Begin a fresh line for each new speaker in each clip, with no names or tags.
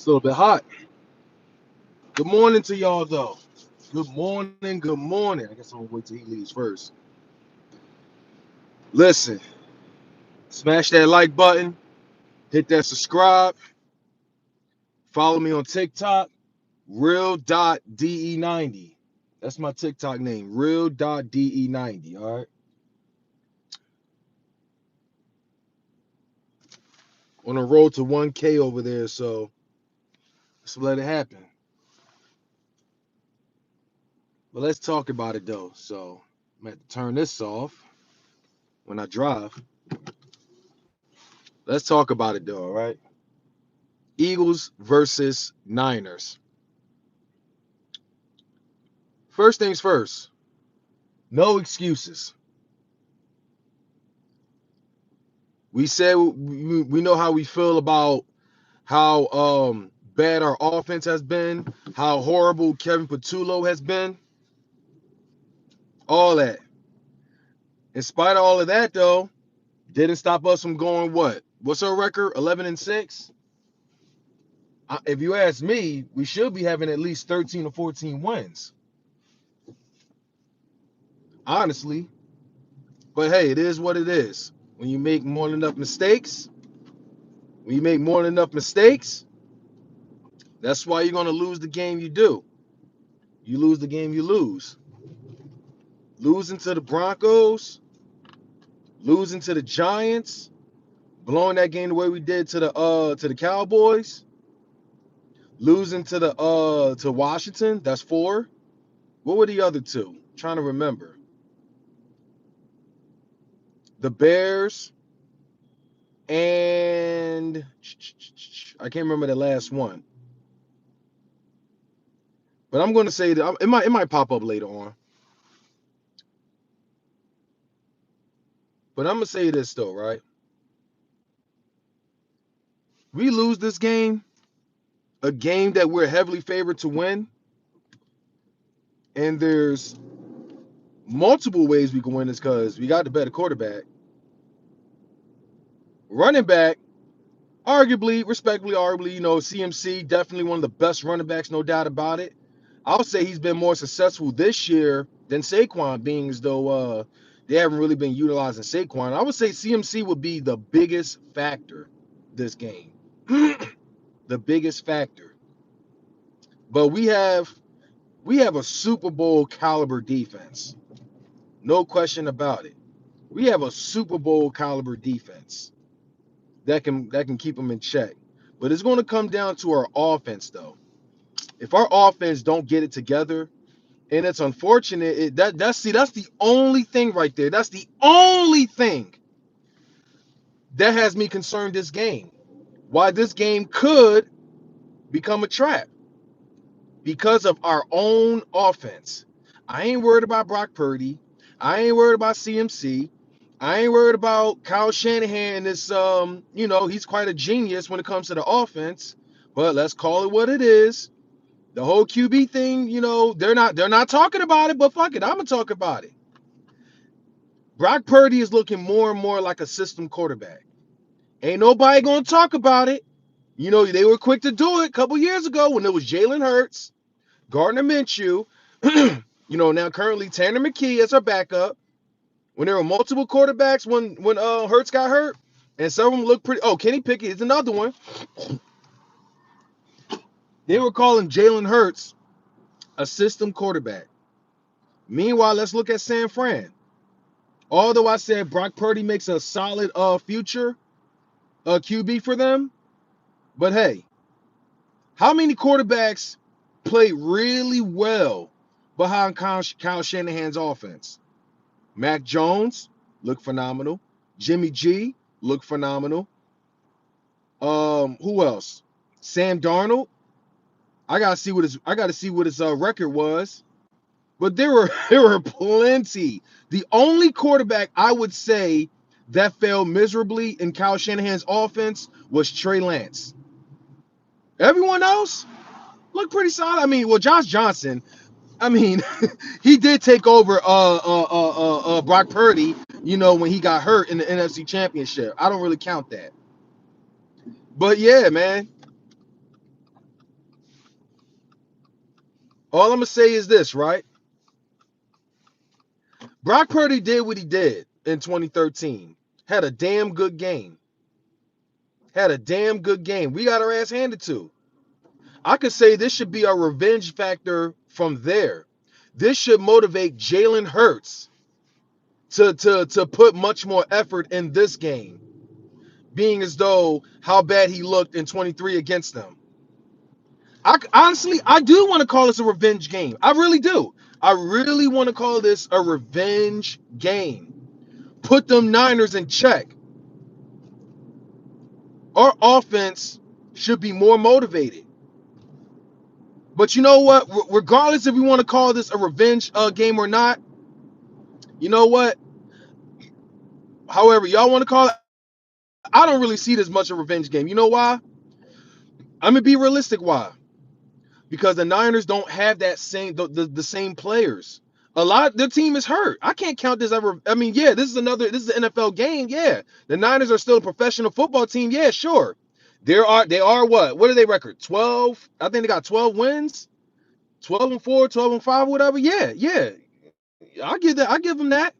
It's a little bit hot. Good morning to y'all, though. Good morning. Good morning. I guess I'm gonna wait till he leaves first. Listen, smash that like button, hit that subscribe, follow me on TikTok, real.de90. That's my TikTok name, real.de90. All right. On the road to 1K over there, so let's let it happen. But let's talk about it though. So I'm gonna have to turn this off when I drive. Let's talk about it though, all right? Eagles versus Niners. First things first, no excuses. We said we know how we feel about how bad our offense has been, how horrible Kevin Patullo has been, all that. In spite of all of that, though, didn't stop us from going what? What's our record? 11-6. If you ask me, we should be having at least 13 or 14 wins, honestly. But hey, it is what it is. When you make more than enough mistakes, when you make more than enough mistakes, that's why you're gonna lose the game you do. You lose the game you lose. Losing to the Broncos, losing to the Giants, blowing that game the way we did to the Cowboys, losing to Washington, that's 4. What were the other 2? I'm trying to remember. The Bears and I can't remember the last one. But I'm going to say that it might pop up later on. But I'm going to say this though, right? We lose this game, a game that we're heavily favored to win, and there's multiple ways we can win this because we got the better quarterback. Running back, arguably, respectably, CMC, definitely one of the best running backs, no doubt about it. I'll say he's been more successful this year than Saquon, being as though they haven't really been utilizing Saquon. I would say CMC would be the biggest factor this game. The biggest factor. But we have a Super Bowl caliber defense. No question about it. We have a Super Bowl caliber defense that can keep them in check. But it's going to come down to our offense, though. If our offense don't get it together, and it's unfortunate, that's the only thing right there. That's the only thing that has me concerned this game. Why this game could become a trap because of our own offense. I ain't worried about Brock Purdy. I ain't worried about CMC. I ain't worried about Kyle Shanahan. He's quite a genius when it comes to the offense. But let's call it what it is. The whole QB thing, they're not talking about it, but fuck it, I'm gonna talk about it. Brock Purdy is looking more and more like a system quarterback. Ain't nobody gonna talk about it. They were quick to do it a couple years ago when it was Jalen Hurts, Gardner Minshew, now currently Tanner McKee as our backup. When there were multiple quarterbacks when Hurts got hurt, and some of them looked pretty. Oh, Kenny Pickett is another one. They were calling Jalen Hurts a system quarterback. Meanwhile, let's look at San Fran. Although I said Brock Purdy makes a solid future QB for them, but hey, how many quarterbacks play really well behind Kyle Shanahan's offense? Mac Jones looked phenomenal. Jimmy G looked phenomenal. Who else? Sam Darnold. I gotta see what his record was. But there were there were plenty. The only quarterback I would say that failed miserably in Kyle Shanahan's offense was Trey Lance. Everyone else looked pretty solid. I mean, well, Josh Johnson. I mean, he did take over Brock Purdy. When he got hurt in the NFC Championship. I don't really count that. But yeah, man. All I'm gonna say is this, right? Brock Purdy did what he did in 2013. Had a damn good game. Had a damn good game. We got our ass handed to. I could say this should be a revenge factor from there. This should motivate Jalen Hurts to put much more effort in this game, being as though how bad he looked in 23 against them. Honestly, I do want to call this a revenge game. I really do. I really want to call this a revenge game. Put them Niners in check. Our offense should be more motivated. But you know what? Regardless if we want to call this a revenge game or not, you know what? However, y'all want to call it, I don't really see this much a revenge game. You know why? I'm gonna be realistic. Why? Because the Niners don't have that same the same players. A lot their team is hurt. I can't count this ever. I mean, yeah, this is an NFL game. Yeah. The Niners are still a professional football team. Yeah, sure. They are what? What are they record? 12. I think they got 12 wins. 12-4, 12-5, whatever. Yeah, yeah. I give that. I give them that.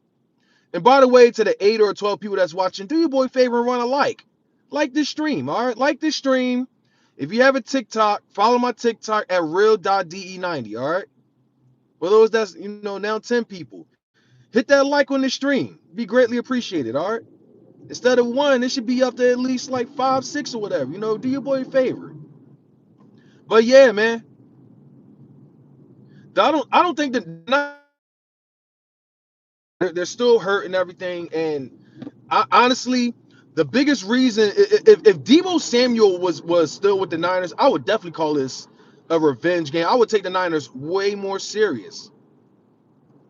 And by the way, to the 8 or 12 people that's watching, do your boy a favor and run a like. Like this stream, all right? Like this stream. If you have a TikTok, follow my TikTok at real.de90, all right? For those that's, now 10 people. Hit that like on the stream. Be greatly appreciated, all right? Instead of 1, it should be up to at least like 5, 6 or whatever. Do your boy a favor. But yeah, man. I don't think that they're still hurt and everything. And honestly, the biggest reason, if Deebo Samuel was still with the Niners, I would definitely call this a revenge game. I would take the Niners way more serious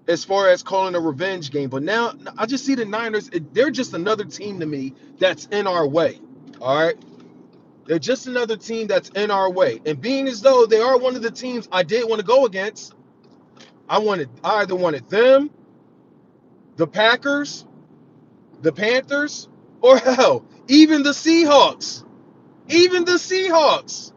as far as calling a revenge game. But now I just see the Niners, they're just another team to me that's in our way. All right. They're just another team that's in our way. And being as though they are one of the teams I did want to go against, I either wanted them, the Packers, the Panthers, or hell, even the Seahawks. Even the Seahawks.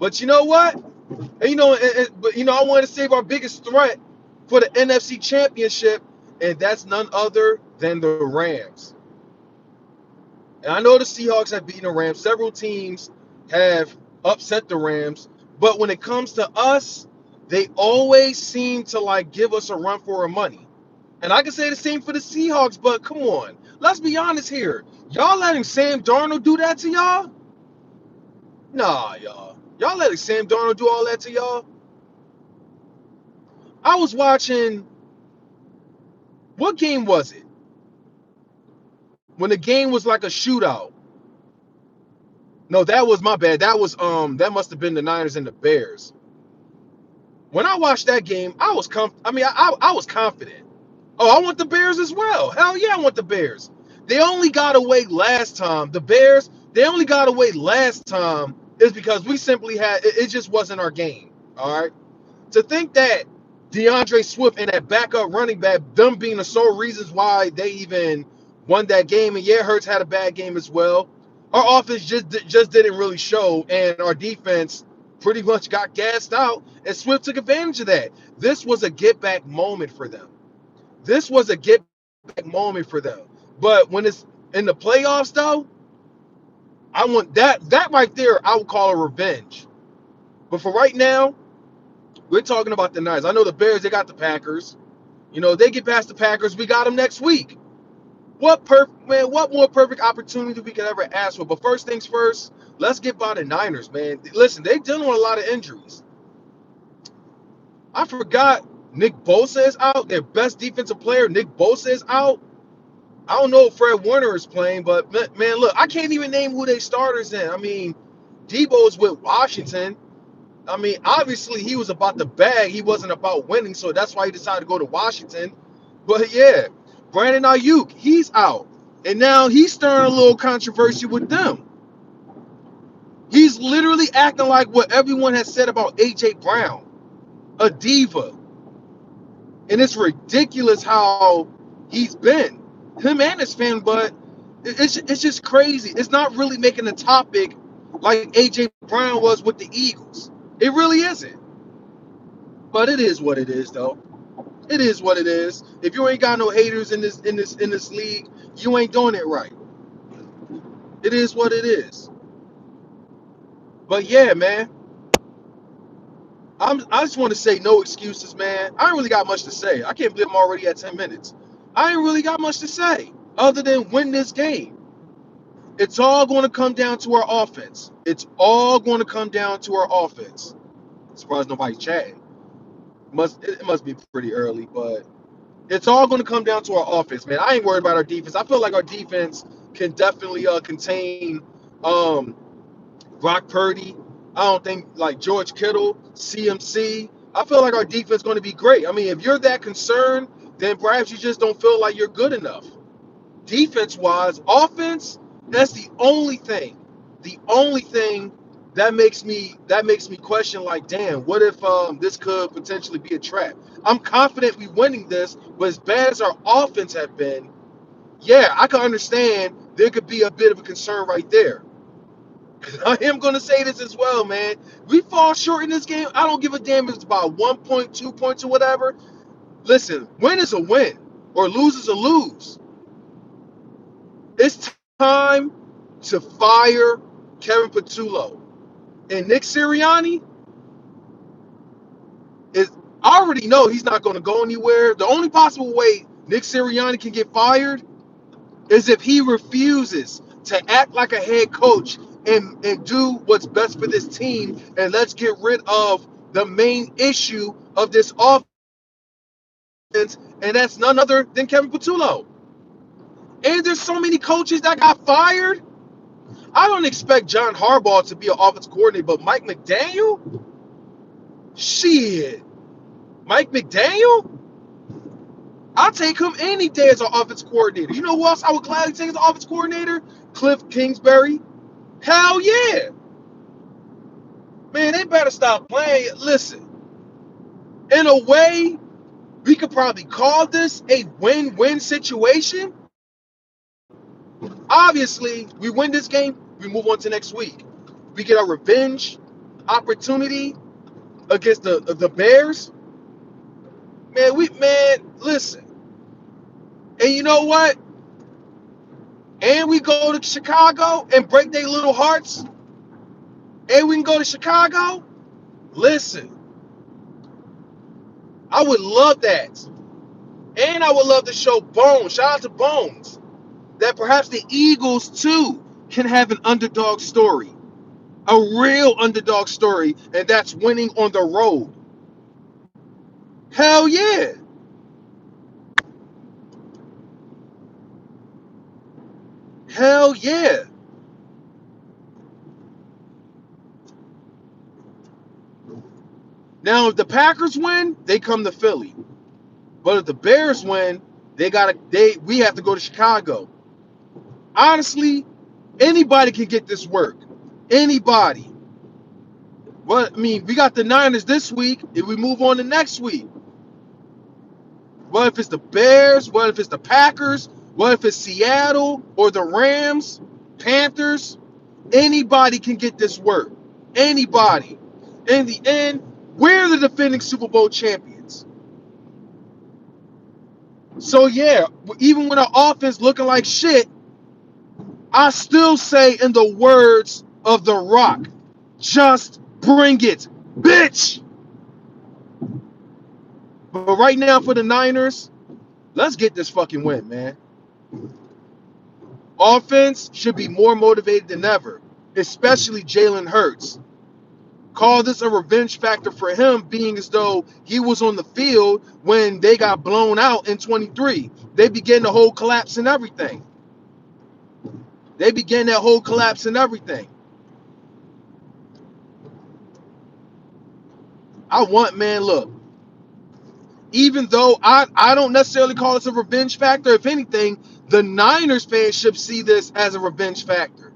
But you know what? And, but I want to save our biggest threat for the NFC Championship, and that's none other than the Rams. And I know the Seahawks have beaten the Rams. Several teams have upset the Rams, but when it comes to us, they always seem to give us a run for our money. And I can say the same for the Seahawks, but come on. Let's be honest here. Y'all letting Sam Darnold do that to y'all? Nah, y'all. Y'all letting Sam Darnold do all that to y'all? I was watching, what game was it? When the game was like a shootout. No, that was my bad. That must have been the Niners and the Bears. When I watched that game, I was I was confident. Oh, I want the Bears as well. Hell yeah, I want the Bears. They only got away last time. The Bears, they only got away last time is because we simply it just wasn't our game. All right. To think that DeAndre Swift and that backup running back, them being the sole reasons why they even won that game, and yeah, Hurts had a bad game as well. Our offense just didn't really show, and our defense pretty much got gassed out, and Swift took advantage of that. This was a get back moment for them. This was a get back moment for them. But when it's in the playoffs, though, I want that right there. I would call a revenge. But for right now, we're talking about the Niners. I know the Bears, they got the Packers. They get past the Packers, we got them next week. What more perfect opportunity we could ever ask for? But first things first, let's get by the Niners, man. Listen, they dealing with a lot of injuries. I forgot Nick Bosa is out. Their best defensive player, Nick Bosa, is out. I don't know if Fred Warner is playing, but man, look, I can't even name who they starters in. I mean, Debo's with Washington. I mean, obviously he was about the bag. He wasn't about winning, so that's why he decided to go to Washington. But yeah, Brandon Ayuk, he's out. And now he's stirring a little controversy with them. He's literally acting like what everyone has said about A.J. Brown, a diva. And it's ridiculous how he's been. Him and his fan, but it's just crazy. It's not really making a topic like A.J. Brown was with the Eagles. It really isn't. But it is what it is, though. It is what it is. If you ain't got no haters in this league, you ain't doing it right. It is what it is. But yeah, man, I just want to say no excuses, man. I ain't really got much to say. I can't believe I'm already at 10 minutes. I ain't really got much to say other than win this game. It's all going to come down to our offense. It's all going to come down to our offense. Surprised nobody's chatting. It must be pretty early, but it's all going to come down to our offense, man. I ain't worried about our defense. I feel like our defense can definitely contain um, Brock Purdy. I don't think like George Kittle, CMC. I feel like our defense is going to be great. I mean, if you're that concerned, then perhaps you just don't feel like you're good enough. Defense-wise, offense, that's the only thing. The only thing that makes me question, like, damn, what if this could potentially be a trap? I'm confident we winning this, but as bad as our offense have been, yeah, I can understand there could be a bit of a concern right there. I am gonna say this as well, man. We fall short in this game. I don't give a damn if it's about 1 point, 2 points, or whatever. Listen, win is a win, or lose is a lose. It's time to fire Kevin Patullo. And Nick Sirianni is, I already know he's not going to go anywhere. The only possible way Nick Sirianni can get fired is if he refuses to act like a head coach and do what's best for this team, and let's get rid of the main issue of this offense, and that's none other than Kevin Patullo. And there's so many coaches that got fired. I don't expect John Harbaugh to be an offense coordinator, but Mike McDaniel? Shit. Mike McDaniel? I'll take him any day as an offense coordinator. You know who else I would gladly take as an offense coordinator? Cliff Kingsbury. Hell yeah. Man, they better stop playing. Listen, in a way, we could probably call this a win-win situation. Obviously, we win this game, we move on to next week. We get our revenge opportunity against the Bears. Man, listen. And you know what? And we go to Chicago and break their little hearts. And we can go to Chicago. Listen, I would love that. And I would love to show Bones, shout out to Bones, that perhaps the Eagles too can have an underdog story. A real underdog story, and that's winning on the road. Hell yeah. Hell yeah. Now if the Packers win, they come to Philly. But if the Bears win, we have to go to Chicago. Honestly, anybody can get this work. Anybody. Well, I mean, we got the Niners this week. If we move on to next week, what if it's the Bears? What if it's the Packers? What if it's Seattle or the Rams, Panthers? Anybody can get this work. Anybody. In the end, we're the defending Super Bowl champions. So yeah, even with our offense looking like shit, I still say in the words of The Rock, just bring it, bitch. But right now for the Niners, let's get this fucking win, man. Offense should be more motivated than ever, especially Jalen Hurts. Call this a revenge factor for him, being as though he was on the field when they got blown out in 23. They began the whole collapse and everything. They began that whole collapse and everything. Man, look, even though I don't necessarily call this a revenge factor, if anything, the Niners fans should see this as a revenge factor.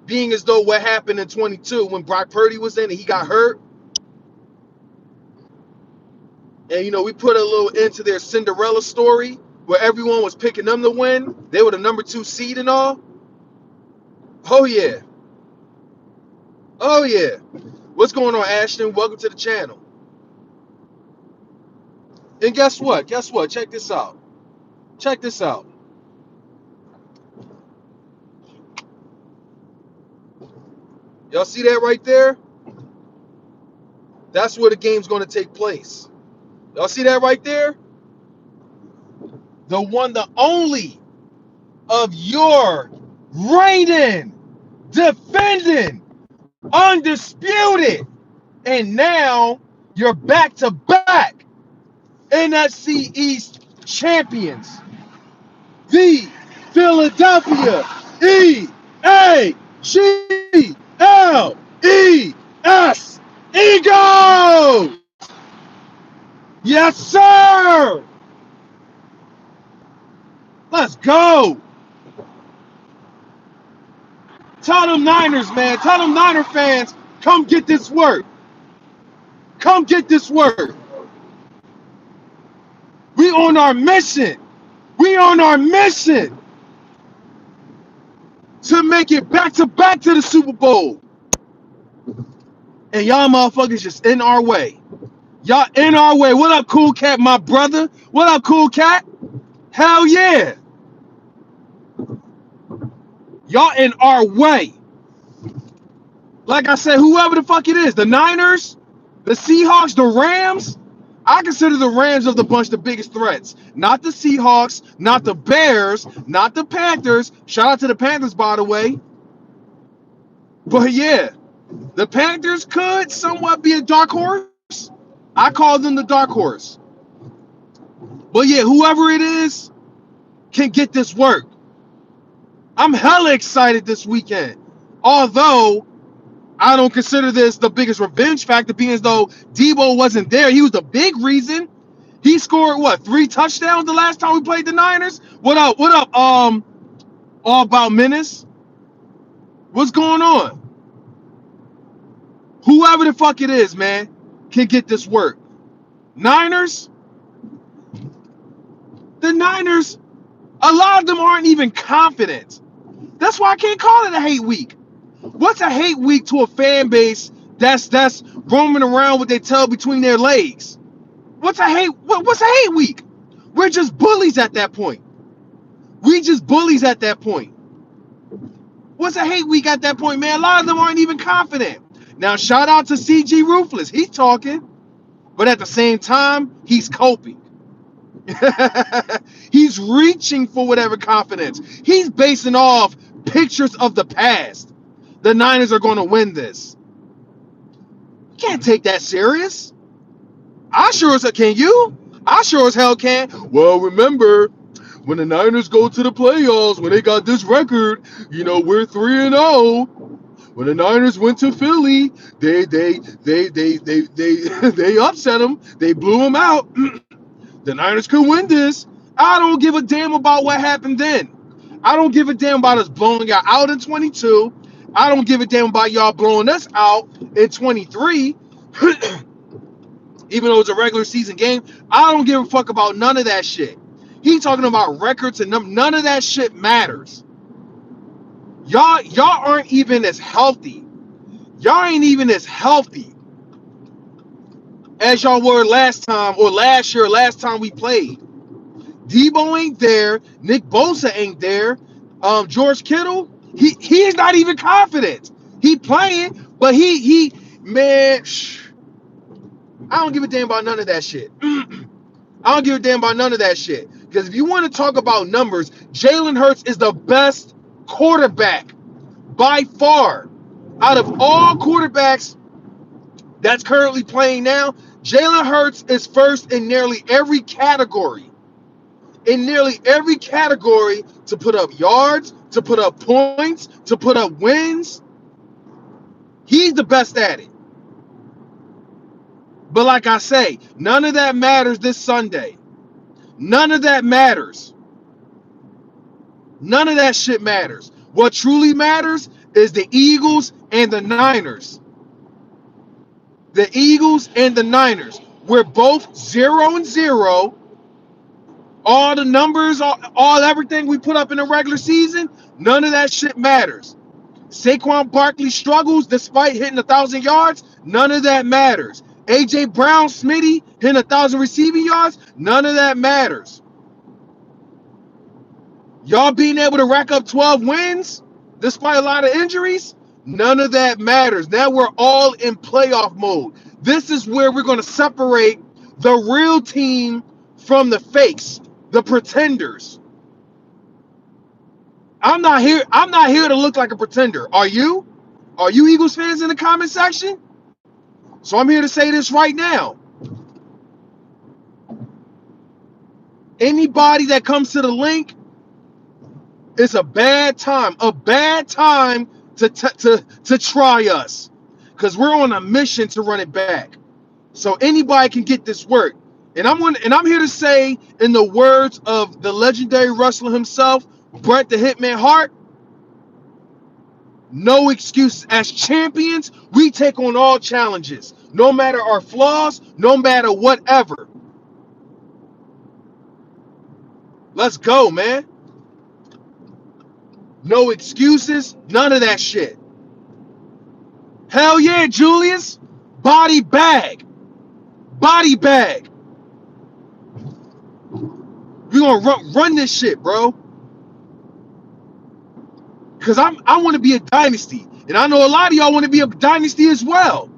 Being as though what happened in 22 when Brock Purdy was in and he got hurt. And, we put a little into their Cinderella story where everyone was picking them to win. They were the number 2 seed and all. Oh, yeah. Oh, yeah. What's going on, Ashton? Welcome to the channel. And guess what? Guess what? Check this out. Check this out. Y'all see that right there? That's where the game's going to take place. Y'all see that right there? The one, the only of your reigning, defending, undisputed, and now you're back to back NFC East champions, the Philadelphia Eagles. Eagles! Yes, sir! Let's go! Tell them Niners, man. Tell them Niner fans, come get this work. Come get this work. We on our mission. We on our mission to make it back to the Super Bowl. And y'all motherfuckers just in our way. Y'all in our way. What up, Cool Cat, my brother? What up, Cool Cat? Hell yeah. Y'all in our way. Like I said, whoever the fuck it is, the Niners, the Seahawks, the Rams, I consider the Rams of the bunch the biggest threats. Not the Seahawks, not the Bears, not the Panthers. Shout out to the Panthers, by the way. But yeah, the Panthers could somewhat be a dark horse. I call them the dark horse. But yeah, whoever it is can get this work. I'm hella excited this weekend. Although I don't consider this the biggest revenge factor, being as though Debo wasn't there. He was the big reason. He scored what, 3 touchdowns the last time we played the Niners? What up? What up? All about Menace. What's going on? Whoever the fuck it is, man, can get this work. Niners. The Niners, a lot of them aren't even confident. That's why I can't call it a hate week. What's a hate week to a fan base that's roaming around with their tail between their legs? What's a hate week? We're just bullies at that point. We just bullies at that point. What's a hate week at that point, man? A lot of them aren't even confident. Now, shout out to CG Ruthless. He's talking, but at the same time, he's coping. He's reaching for whatever confidence. He's basing off pictures of the past. The Niners are going to win this. You can't take that serious. I sure as hell can. You? I sure as hell can. Well, remember, when the Niners go to the playoffs, when they got this record, we're 3-0. When the Niners went to Philly, they upset them. They blew them out. The Niners could win this. I don't give a damn about what happened then. I don't give a damn about us blowing y'all out in 22. I don't give a damn about y'all blowing us out in 23. Even though it's a regular season game, I don't give a fuck about none of that shit. He talking about records and none of that shit matters. Y'all aren't even as healthy. Y'all ain't even as healthy as y'all were last time or last year, last time we played. Debo ain't there. Nick Bosa ain't there. George Kittle, he's not even confident. He playing, but man, I don't give a damn about none of that shit. I don't give a damn about none of that shit. Because if you want to talk about numbers, Jalen Hurts is the best quarterback by far. Out of all quarterbacks that's currently playing now, Jalen Hurts is first in nearly every category. In nearly every category, to put up yards, to put up points, to put up wins. He's the best at it. But like I say, none of that matters this Sunday. None of that matters. None of that shit matters. What truly matters is the Eagles and the Niners. The Eagles and the Niners. We're both 0-0. All the numbers, all everything we put up in the regular season, none of that shit matters. Saquon Barkley struggles despite hitting 1,000 yards. None of that matters. AJ Brown, Smitty hitting 1,000 receiving yards, none of that matters. Y'all being able to rack up 12 wins despite a lot of injuries, none of that matters. Now we're all in playoff mode. This is where we're going to separate the real team from the fakes, the pretenders. I'm not here to look like a pretender. Are you? Are you Eagles fans in the comment section? So I'm here to say this right now. Anybody that comes to the link, it's a bad time to try us, because we're on a mission to run it back. So anybody can get this work, and I'm here to say, in the words of the legendary wrestler himself, Bret the Hitman Hart, no excuses. As champions, we take on all challenges, no matter our flaws, no matter whatever. Let's go, man. No excuses, none of that shit. Hell yeah, Julius. Body bag. Body bag. We're gonna run this shit, bro. Cause I want to be a dynasty. And I know a lot of y'all want to be a dynasty as well.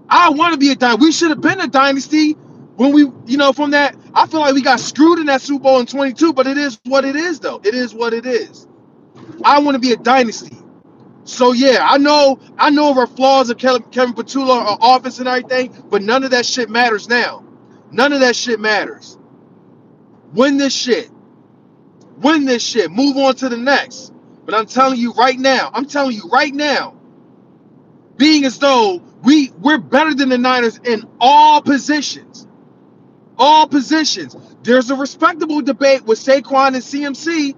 I want to be a dynasty. We should have been a dynasty when we, from that. I feel like we got screwed in that Super Bowl in 22, but it is what it is, though. It is what it is. I want to be a dynasty. So yeah, I know of our flaws of Kevin Patullo, our offense and everything, but none of that shit matters now. None of that shit matters. Win this shit. Win this shit. Move on to the next. But I'm telling you right now, being as though we're better than the Niners in all positions. All positions. There's a respectable debate with Saquon and CMC,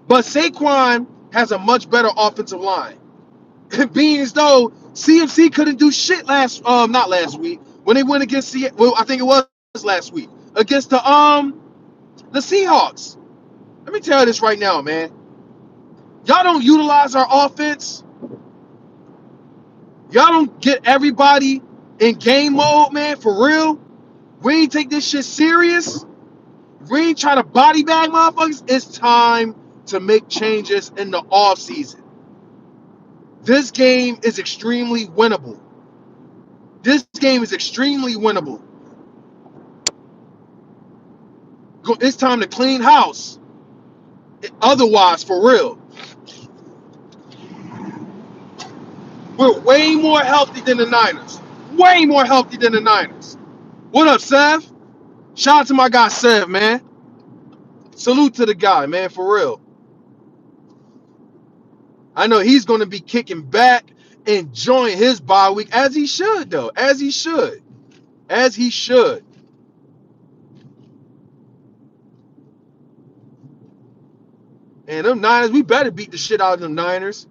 but Saquon has a much better offensive line. Being as though CMC couldn't do shit not last week, when they went against I think it was last week, against the Seahawks. Let me tell you this right now, man. Y'all don't utilize our offense. Y'all don't get everybody in game mode, man, for real. We ain't take this shit serious. We ain't trying to body bag motherfuckers. It's time to make changes in the offseason. This game is extremely winnable. It's time to clean house. Otherwise, for real. We're way more healthy than the Niners. Way more healthy than the Niners. What up, Sev? Shout out to my guy, Sev, man. Salute to the guy, man, for real. I know he's going to be kicking back, enjoying his bye week, as he should, though. As he should. And them Niners, we better beat the shit out of them Niners.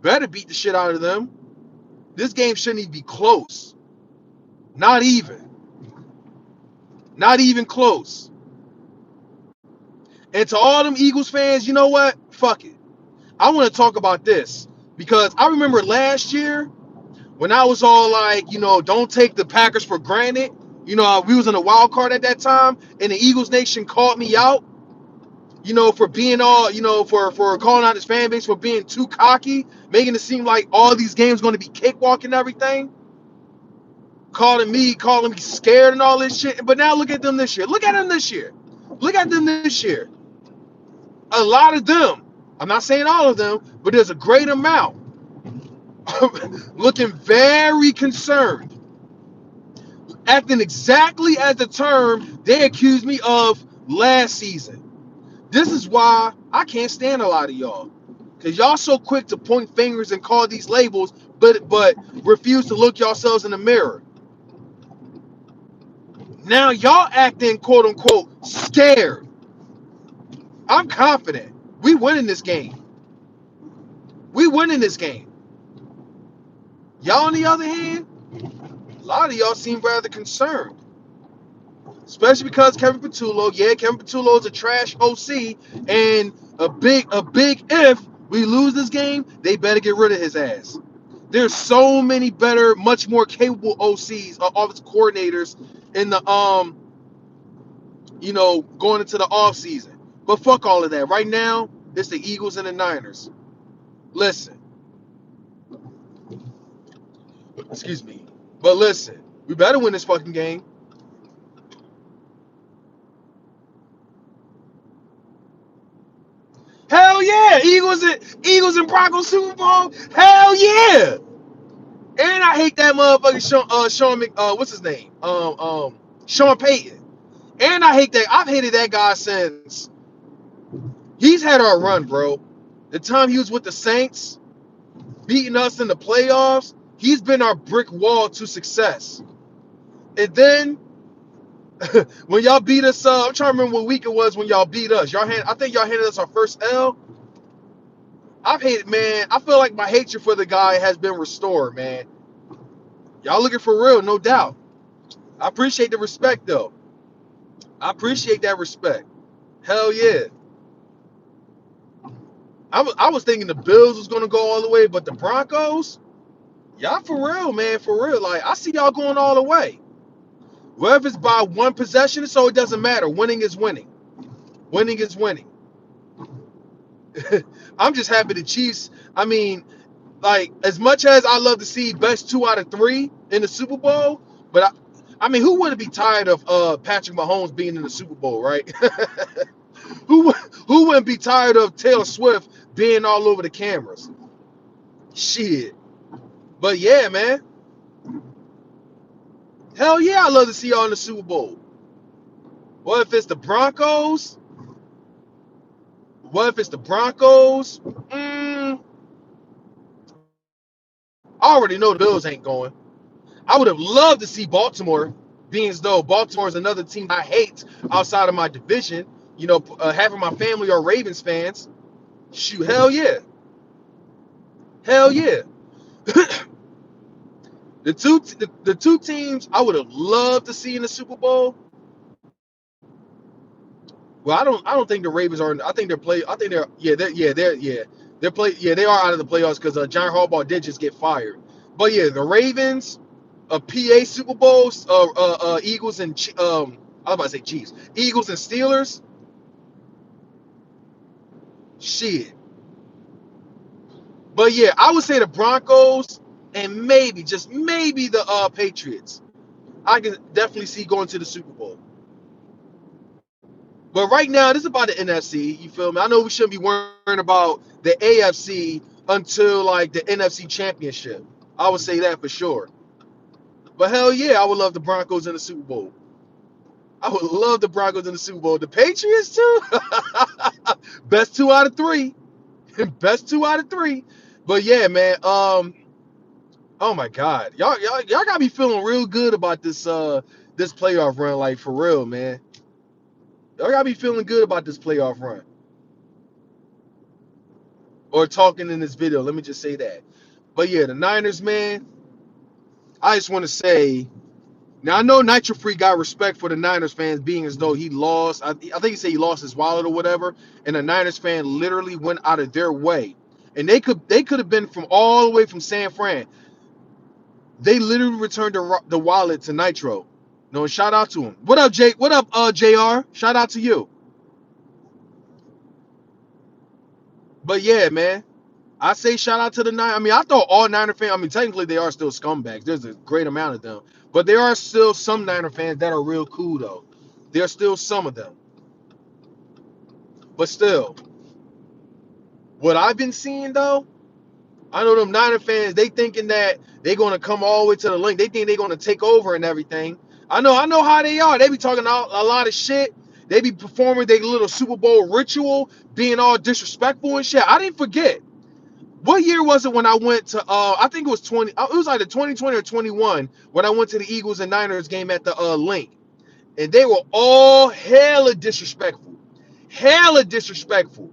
Better beat the shit out of them. This game shouldn't even be close. Not even close. And to all them Eagles fans, you know what? Fuck it. I want to talk about this, because I remember last year when I was all like, don't take the Packers for granted. We was in a wild card at that time, and the Eagles Nation called me out, for being all, for calling out his fan base for being too cocky, making it seem like all these games going to be cakewalk and everything. Calling me scared and all this shit. But now look at them this year. Look at them this year. A lot of them, I'm not saying all of them, but there's a great amount looking very concerned, acting exactly as the term they accused me of last season. This is why I can't stand a lot of y'all, because y'all so quick to point fingers and call these labels, but refuse to look yourselves in the mirror. Now y'all acting quote unquote scared. I'm confident we winning this game. Y'all, on the other hand, a lot of y'all seem rather concerned. Especially because Kevin Patullo is a trash OC, and a big if we lose this game, they better get rid of his ass. There's so many better, much more capable OCs, offensive coordinators in the going into the off season. But fuck all of that. Right now, it's the Eagles and the Niners. Listen, excuse me, but listen, we better win this fucking game. Hell yeah, Eagles and Broncos Super Bowl. Hell yeah. And I hate that motherfucker what's his name? Sean Payton. And I hate that. I've hated that guy since he's had our run, bro. The time he was with the Saints, beating us in the playoffs, he's been our brick wall to success. And then when y'all beat us, I'm trying to remember what week it was when y'all beat us. I think y'all handed us our first L. I've hated, man. I feel like my hatred for the guy has been restored, man. Y'all looking for real, no doubt. I appreciate the respect, though. I appreciate that respect. Hell yeah. I was thinking the Bills was gonna go all the way, but the Broncos, y'all for real, man, for real. Like I see y'all going all the way. Whether it's by one possession, so it doesn't matter. Winning is winning. Winning is winning. I'm just happy the Chiefs. I mean, like as much as I love to see best 2 out of 3 in the Super Bowl, but I mean, who wouldn't be tired of Patrick Mahomes being in the Super Bowl, right? Who wouldn't be tired of Taylor Swift being all over the cameras? Shit. But yeah, man. Hell yeah, I love to see y'all in the Super Bowl. What if it's the Broncos? What if it's the Broncos? I already know the Bills ain't going. I would have loved to see Baltimore, being as though Baltimore is another team I hate outside of my division. Half of my family are Ravens fans. Shoot, hell yeah. Hell yeah. The two teams I would have loved to see in the Super Bowl. Well, I don't think the Ravens are. I think they're play. I think they're they're play. Yeah, they are out of the playoffs because John Harbaugh did just get fired. But yeah, the Ravens, PA Super Bowls, Eagles and I was about to say Chiefs, Eagles and Steelers. Shit. But yeah, I would say the Broncos and maybe just maybe the Patriots. I can definitely see going to the Super Bowl. But right now, this is about the NFC. You feel me? I know we shouldn't be worrying about the AFC until like the NFC Championship. I would say that for sure. But hell yeah, I would love the Broncos in the Super Bowl. I would love the Broncos in the Super Bowl. The Patriots too. Best 2 out of 3. Best 2 out of 3. But yeah, man. Oh my God, y'all got me feeling real good about this playoff run. Like for real, man. Y'all got me feeling good about this playoff run. Or talking in this video. Let me just say that. But yeah, the Niners, man. I just want to say. Now I know Nitro Free got respect for the Niners fans, being as though he lost. I think he said he lost his wallet or whatever, and the Niners fan literally went out of their way, and they could have been from all the way from San Fran. They literally returned the wallet to Nitro. No, shout out to him. What up, Jake? What up, Jr? Shout out to you. But yeah, man. I say shout out to the Niners. I mean, I thought all Niner fans, I mean, technically they are still scumbags. There's a great amount of them. But there are still some Niner fans that are real cool, though. There's still some of them. But still, what I've been seeing, though, I know them Niner fans, they thinking that they're going to come all the way to the link. They think they're going to take over and everything. I know how they are. They be talking a lot of shit. They be performing their little Super Bowl ritual, being all disrespectful and shit. I didn't forget. What year was it when I went to I think it was 20 it was either 2020 or 21 when I went to the Eagles and Niners game at the link, and they were all hella disrespectful. Hella disrespectful.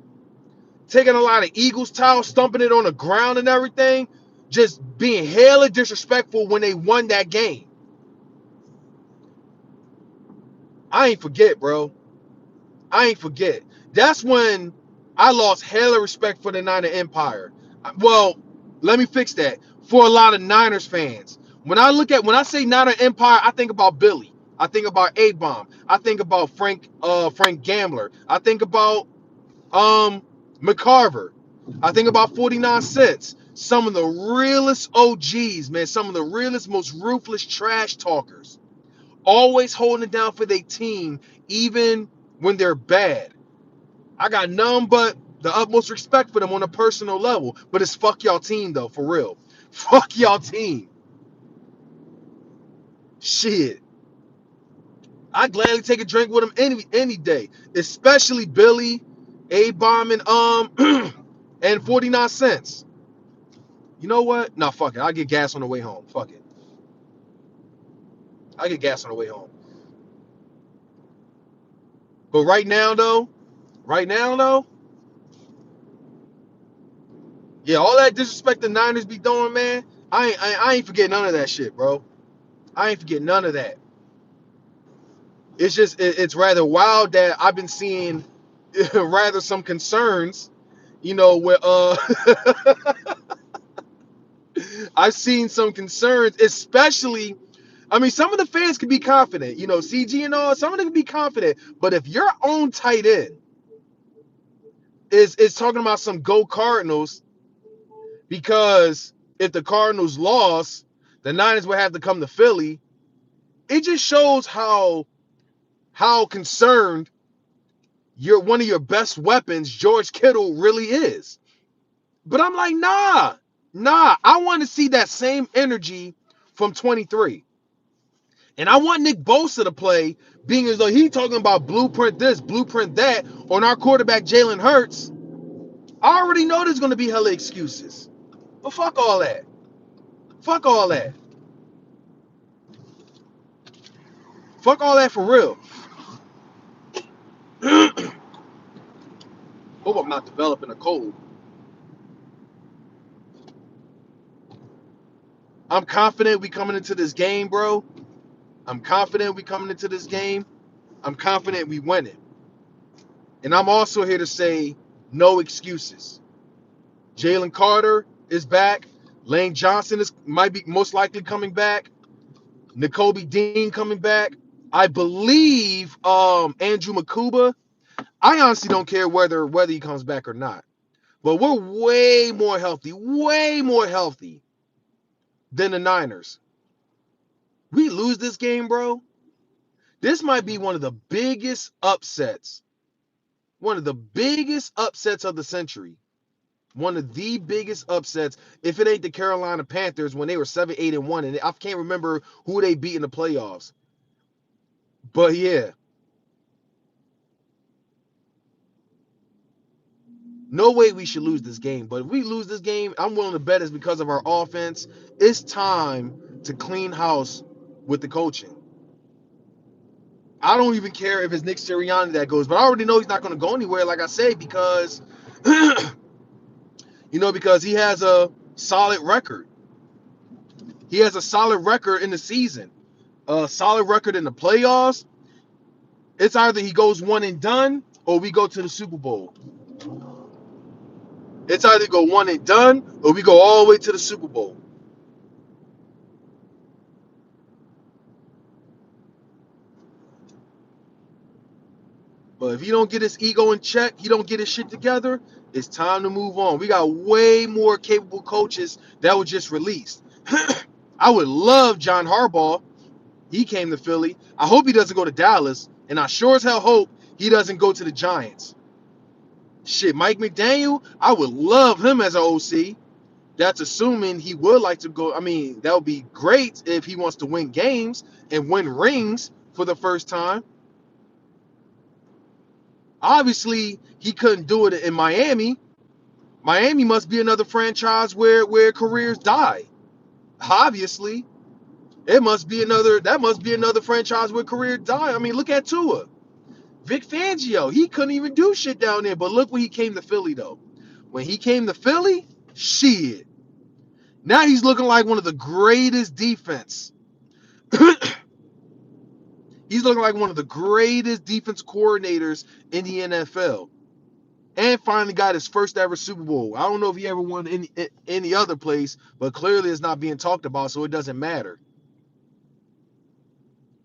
Taking a lot of Eagles towels, stumping it on the ground and everything, just being hella disrespectful when they won that game. I ain't forget, bro. I ain't forget. That's when I lost hella respect for the Niner Empire. Well, let me fix that. for a lot of Niners fans. When I say Niner Empire, I think about Billy. I think about A-Bomb. I think about Frank Gambler. I think about McCarver. I think about 49 Cents. Some of the realest OGs, man. Some of the realest, most ruthless trash talkers. Always holding it down for their team, even when they're bad. I got none but the utmost respect for them on a personal level. But it's fuck y'all team though, for real. Fuck y'all team. Shit. I gladly take a drink with them any day. Especially Billy, A-Bomb, and 49 Cents. You know what? Nah, fuck it. I get gas on the way home. Fuck it. I get gas on the way home. But right now though, yeah, all that disrespect the Niners be doing, man. I ain't forgetting none of that shit, bro. I ain't forgetting none of that. It's just it's rather wild that I've been seeing rather some concerns, where I've seen some concerns, especially. I mean, some of the fans can be confident, CG and all. Some of them can be confident, but if your own tight end is talking about some go Cardinals, because if the Cardinals lost, the Niners would have to come to Philly. It just shows how concerned one of your best weapons, George Kittle, really is. But I'm like, nah. I want to see that same energy from 23. And I want Nick Bosa to play, being as though he talking about blueprint this, blueprint that, on our quarterback, Jalen Hurts. I already know there's going to be hella excuses. But fuck all that. Fuck all that. Fuck all that for real. Hope I'm not developing a cold. I'm confident we coming into this game, bro. I'm confident we coming into this game. I'm confident we win it. And I'm also here to say no excuses. Jalen Carter is back. Lane Johnson might be most likely coming back. N'Kobe Dean coming back. I believe Andrew Makuba. I honestly don't care whether he comes back or not. But we're way more healthy than the Niners. We lose this game, bro. This might be one of the biggest upsets. One of the biggest upsets of the century. One of the biggest upsets, if it ain't the Carolina Panthers when they were 7-8-1, and I can't remember who they beat in the playoffs. But yeah, no way we should lose this game. But if we lose this game, I'm willing to bet it's because of our offense. It's time to clean house with the coaching. I don't even care if it's Nick Sirianni that goes, but I already know he's not going to go anywhere, like I say, because because he has a solid record. He has a solid record in the season, a solid record in the playoffs. It's either he goes one and done or we go to the Super Bowl. It's either go one and done or we go all the way to the Super Bowl. But if he don't get his ego in check, he don't get his shit together, it's time to move on. We got way more capable coaches that were just released. I would love John Harbaugh. He came to Philly. I hope he doesn't go to Dallas, and I sure as hell hope he doesn't go to the Giants. Shit, Mike McDaniel, I would love him as an OC. That's assuming he would like to go. I mean, that would be great if he wants to win games and win rings for the first time. Obviously, he couldn't do it in Miami. Miami must be another franchise where careers die. Obviously, that must be another franchise where careers die. I mean, look at Tua. Vic Fangio, he couldn't even do shit down there. But look when he came to Philly, though. When he came to Philly, shit. Now he's looking like one of the greatest defense. He's looking like one of the greatest defense coordinators in the NFL. and finally got his first ever Super Bowl. I don't know if he ever won any other place, but clearly it's not being talked about, so it doesn't matter.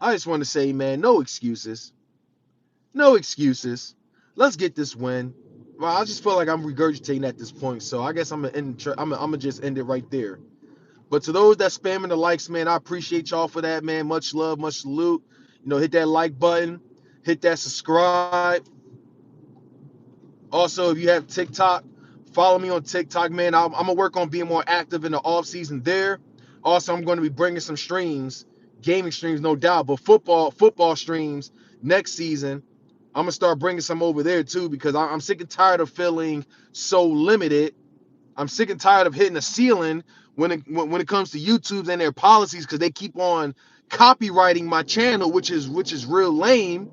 I just want to say, man, no excuses. No excuses. Let's get this win. Well, I just feel like I'm regurgitating at this point, so I guess I'm gonna I'm gonna just end it right there. But to those that spamming the likes, man, I appreciate y'all for that, man. Much love, much salute. Hit that like button, hit that subscribe. Also, if you have TikTok, follow me on TikTok, man. I'm gonna work on being more active in the off season there. Also, I'm going to be bringing some streams, gaming streams, no doubt, but football streams next season. I'm gonna start bringing some over there too because I'm sick and tired of feeling so limited. I'm sick and tired of hitting the ceiling when it comes to YouTube and their policies because they keep on copywriting my channel, which is real lame.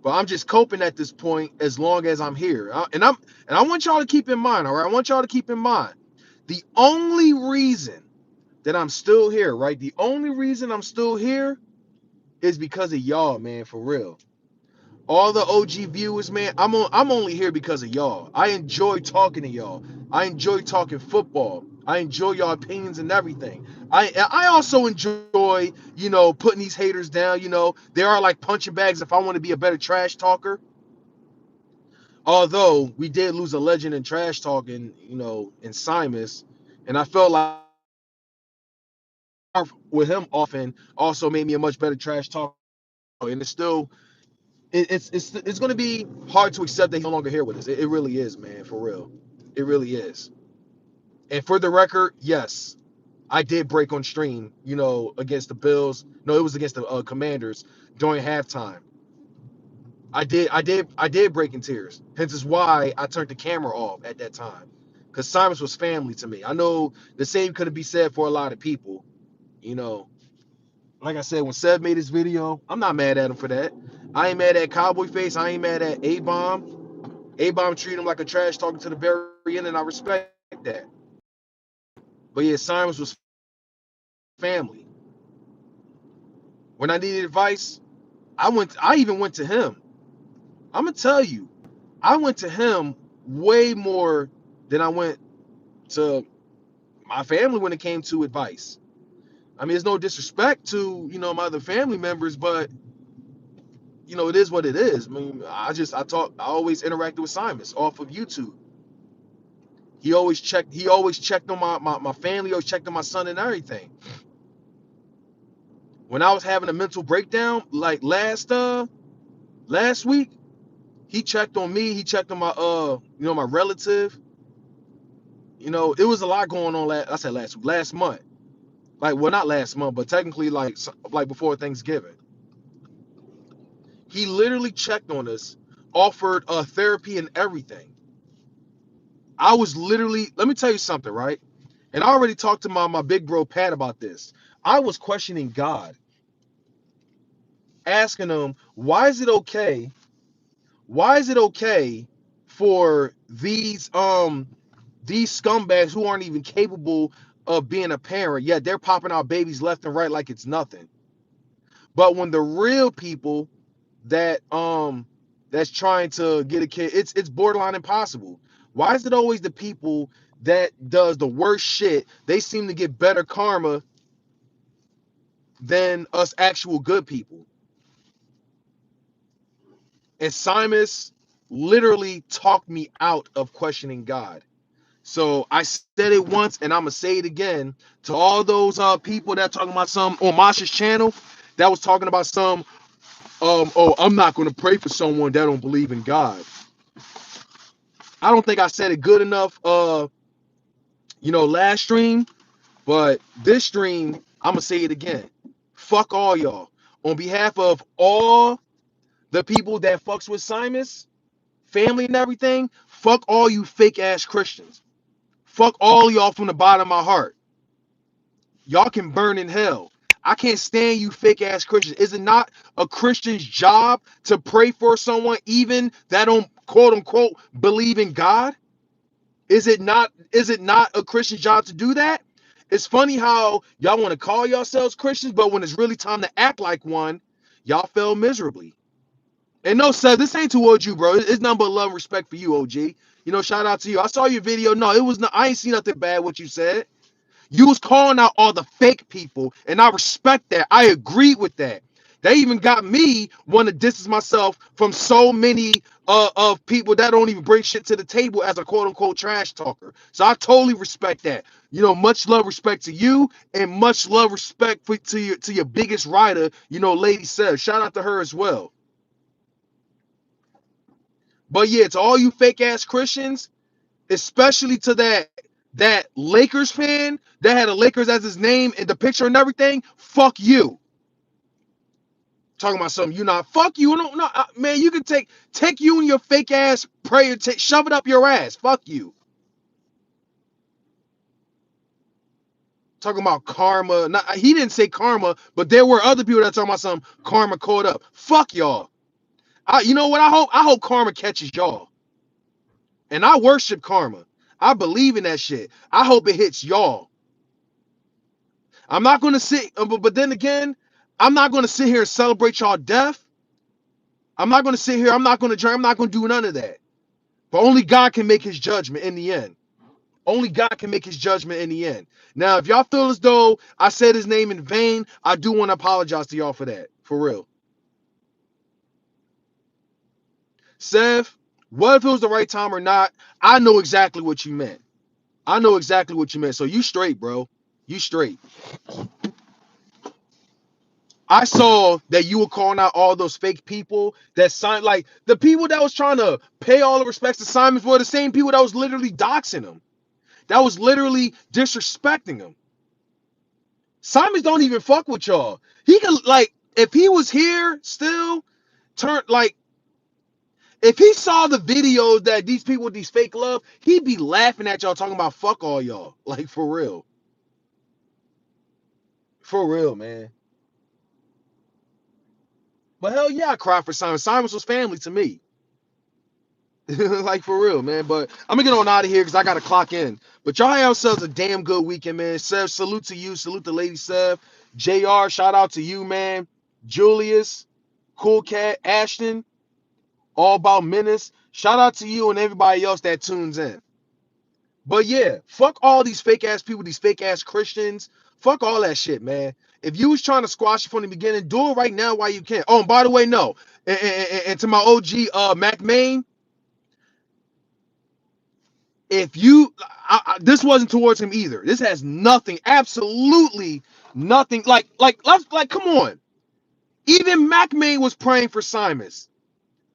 But I'm just coping at this point as long as I'm here. And I want y'all to keep in mind, all right? I want y'all to keep in mind the only reason that I'm still here, right? The only reason I'm still here is because of y'all, man, for real. All the OG viewers, man, I'm only here because of y'all. I enjoy talking to y'all. I enjoy talking football. I enjoy your opinions and everything. I also enjoy, putting these haters down. They are like punching bags if I want to be a better trash talker. Although we did lose a legend in trash talking, in Simus, and I felt like with him often also made me a much better trash talker. And it's still it's going to be hard to accept that he's no longer here with us. It really is, man, for real. It really is. And for the record, yes, I did break on stream, against the Bills. No, it was against the Commanders during halftime. I did break in tears. Hence is why I turned the camera off at that time. Because Simons was family to me. I know the same couldn't be said for a lot of people. You know, like I said, when Seb made his video, I'm not mad at him for that. I ain't mad at Cowboy Face. I ain't mad at A-Bomb. A-Bomb treated him like a trash talking to the very end, and I respect that. But yeah, Simons was family. When I needed advice, I even went to him. I'm gonna tell you, I went to him way more than I went to my family when it came to advice. I mean, there's no disrespect to, my other family members, but it is what it is. I mean, I always interacted with Simons off of YouTube. He always checked on my family, always checked on my son and everything. When I was having a mental breakdown, like last week, he checked on me, he checked on my relative. It was a lot going on I said last month. Like, well, not last month, but technically like before Thanksgiving. He literally checked on us, offered therapy and everything. I was literally, let me tell you something, right? And I already talked to my big bro Pat about this. I was questioning God, asking him, why is it okay? Why is it okay for these scumbags who aren't even capable of being a parent, yet they're popping out babies left and right like it's nothing? But when the real people that's trying to get a kid, it's borderline impossible. Why is it always the people that does the worst shit? They seem to get better karma than us actual good people. And Simus literally talked me out of questioning God. So I said it once and I'm gonna say it again to all those people that talking about some on Masha's channel that was talking about some oh, I'm not gonna pray for someone that don't believe in God. I don't think I said it good enough last stream, but this stream, I'm gonna say it again. Fuck all y'all. On behalf of all the people that fucks with Simus, family and everything, fuck all you fake ass Christians. Fuck all y'all from the bottom of my heart. Y'all can burn in hell. I can't stand you fake ass Christians. Is it not a Christian's job to pray for someone even that don't quote unquote believe in God? Is it not a Christian's job to do that? It's funny how y'all want to call yourselves Christians, but when it's really time to act like one, y'all fail miserably. And no, sir, this ain't towards you, bro. It's nothing but love and respect for you, OG. You know, shout out to you. I saw your video. No, it was not. I ain't see nothing bad what you said. You was calling out all the fake people, and I respect that. I agree with that. They even got me want to distance myself from so many of people that don't even bring shit to the table as a quote unquote trash talker. So I totally respect that. You know, much love, respect to you, and much love, respect to your biggest rider. You know, Lady Says. Shout out to her as well. But yeah, to all you fake ass Christians, especially to that Lakers fan that had a Lakers as his name and the picture and everything, fuck you. Talking about something you not fuck you. No, man, you can take you and your fake ass prayer, shove it up your ass. Fuck you. Talking about karma. Not, he didn't say karma, but there were other people that talking about some karma caught up. Fuck y'all. You know what? I hope karma catches y'all. And I worship karma. I believe in that shit. I hope it hits y'all. I'm not gonna sit, but then again, I'm not gonna sit here and celebrate y'all death. I'm not gonna sit here. I'm not gonna drink. I'm not gonna do none of that. But only God can make his judgment in the end. Only God can make his judgment in the end. Now, if y'all feel as though I said his name in vain, I do want to apologize to y'all for that. For real. Sev, what if it was the right time or not? I know exactly what you meant. I know exactly what you meant. So you straight, bro. You straight. I saw that you were calling out all those fake people that signed, like the people that was trying to pay all the respects to Simons were the same people that was literally doxing him, that was literally disrespecting him. Simons don't even fuck with y'all. He could, like, if he was here still, turn like if he saw the videos that these people with these fake love, he'd be laughing at y'all talking about fuck all y'all. Like for real. For real, man. But hell yeah, I cried for Simons. Simons was family to me. Like for real, man. But I'm gonna get on out of here because I gotta clock in. But y'all have yourselves a damn good weekend, man. Sev, salute to you, salute to Lady Sev. JR, shout out to you, man. Julius, Cool Cat, Ashton, all about Menace. Shout out to you and everybody else that tunes in. But yeah, fuck all these fake ass people, these fake ass Christians. Fuck all that shit, man. If you was trying to squash it from the beginning, do it right now while you can. Oh, and by the way, no. And to my OG Mac Main, if you this wasn't towards him either. This has nothing, absolutely nothing. Like come on. Even Mac Main was praying for Simons,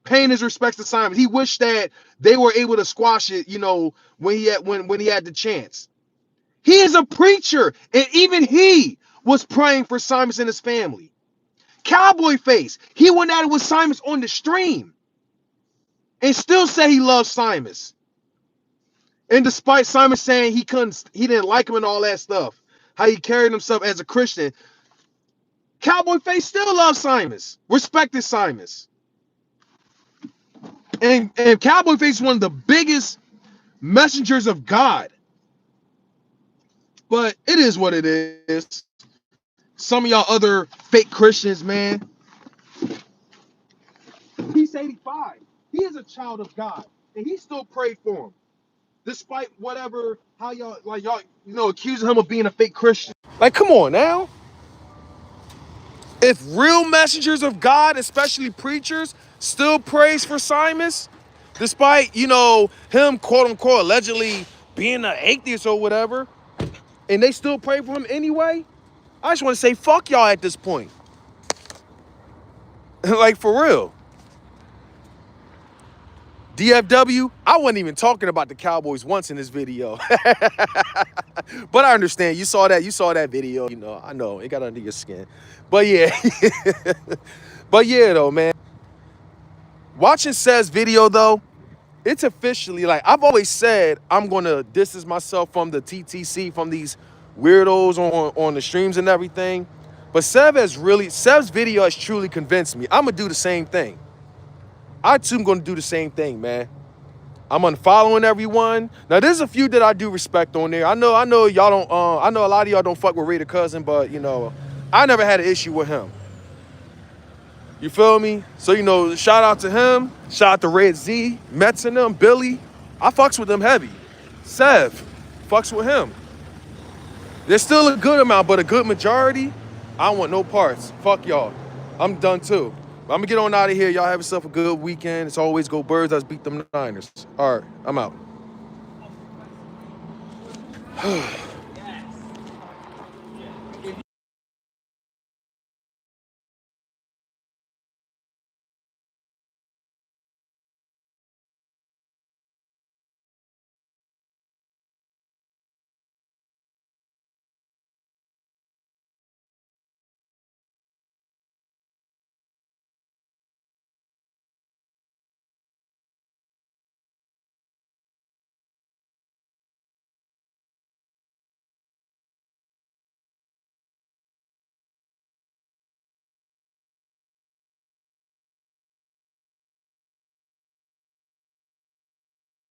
paying his respects to Simons. He wished that they were able to squash it, you know, when he had the chance. He is a preacher, and even he was praying for Simons and his family. Cowboy Face, he went at it with Simons on the stream and still said he loves Simons. And despite Simon saying he didn't like him and all that stuff, how he carried himself as a Christian, Cowboy Face still loves Simons, respected Simons. And Cowboy Face is one of the biggest messengers of God. But it is what it is. Some of y'all other fake Christians, man. He's 85. He is a child of God. And he still prayed for him. Despite whatever, how y'all, accusing him of being a fake Christian. Like, come on now. If real messengers of God, especially preachers, still prays for Simons, despite, him quote unquote allegedly being an atheist or whatever, and they still pray for him anyway, I just want to say fuck y'all at this point. Like for real. DFW, I wasn't even talking about the Cowboys once in this video. But I understand. You saw that video, I know, it got under your skin. But yeah. But yeah though, man. Watching Seth's video though, it's officially like I've always said I'm gonna distance myself from the TTC, from these weirdos on the streams and everything. But Sev's video has truly convinced me. I'm gonna do the same thing. I too am gonna do the same thing, man. I'm unfollowing everyone. Now there's a few that I do respect on there. I know y'all don't. I know a lot of y'all don't fuck with Raider Cousin, but I never had an issue with him.
You feel me? So, you know, shout out to him. Shout out to Red Z, Mets and them, Billy. I fucks with them heavy. Sev, fucks with him. There's still a good amount, but a good majority, I don't want no parts. Fuck y'all. I'm done too. I'm gonna get on out of here. Y'all have yourself a good weekend. It's always go Birds. Let's beat them Niners. All right, I'm out.